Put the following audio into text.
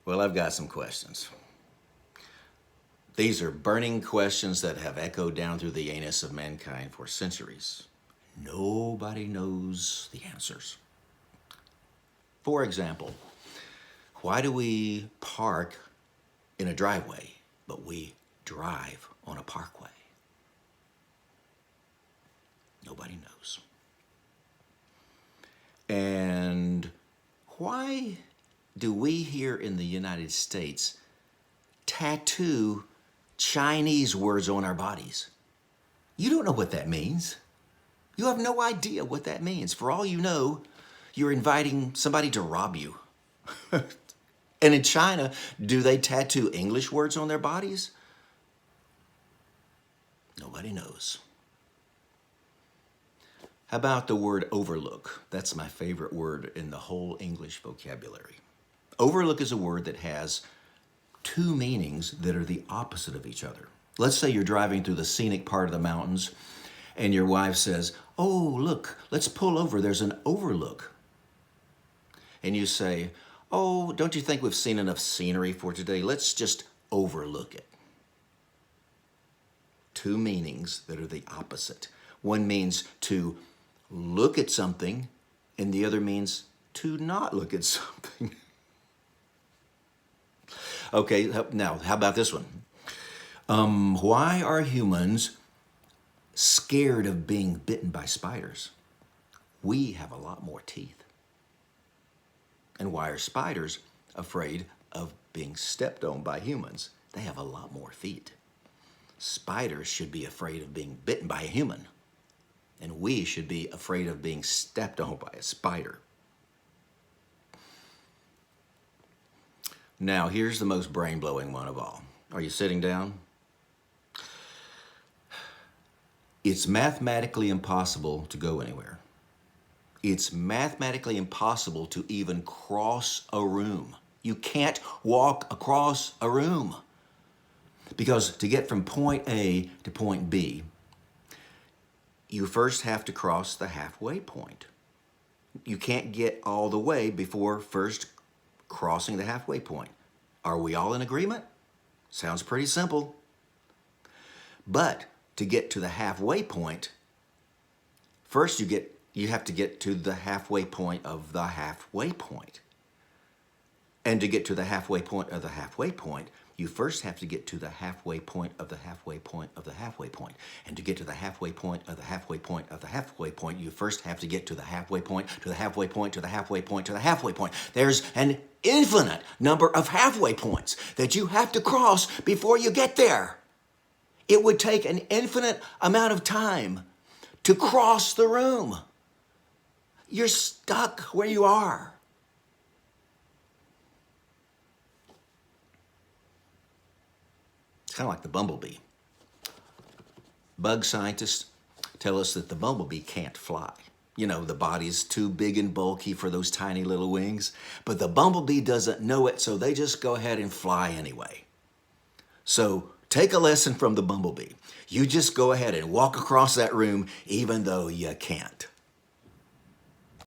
Well, I've got some questions. These are burning questions that have echoed down through the anus of mankind for centuries. Nobody knows the answers. For example, why do we park in a driveway, but we drive on a parkway? Nobody knows. And why do we here in the United States tattoo Chinese words on our bodies? You don't know what that means. You have no idea what that means. For all you know, you're inviting somebody to rob you. And in China, do they tattoo English words on their bodies? Nobody knows. How about the word overlook? That's my favorite word in the whole English vocabulary. Overlook is a word that has two meanings that are the opposite of each other. Let's say you're driving through the scenic part of the mountains and your wife says, "Oh, look, let's pull over. There's an overlook." And you say, "Oh, don't you think we've seen enough scenery for today? Let's just overlook it." Two meanings that are the opposite. One means to look at something, and the other means to not look at something. Okay, now, how about this one? Why are humans scared of being bitten by spiders? We have a lot more teeth. And why are spiders afraid of being stepped on by humans? They have a lot more feet. Spiders should be afraid of being bitten by a human. And we should be afraid of being stepped on by a spider. Now, here's the most brain-blowing one of all. Are you sitting down? It's mathematically impossible to go anywhere. It's mathematically impossible to even cross a room. You can't walk across a room. Because to get from point A to point B, you first have to cross the halfway point. You can't get all the way before first crossing the halfway point. Are we all in agreement? Sounds pretty simple. But to get to the halfway point, first you have to get to the halfway point of the halfway point. And to get to the halfway point of the halfway point, you first have to get to the halfway point of the halfway point of the halfway point. And to get to the halfway point of the halfway point of the halfway point, you first have to get to the halfway point, to the halfway point, to the halfway point, to the halfway point. There's an infinite number of halfway points that you have to cross before you get there. It would take an infinite amount of time to cross the room. You're stuck where you are. Kind of like the bumblebee. Bug scientists tell us that the bumblebee can't fly. You know, the body's too big and bulky for those tiny little wings, but the bumblebee doesn't know it, so they just go ahead and fly anyway. So take a lesson from the bumblebee. You just go ahead and walk across that room even though you can't.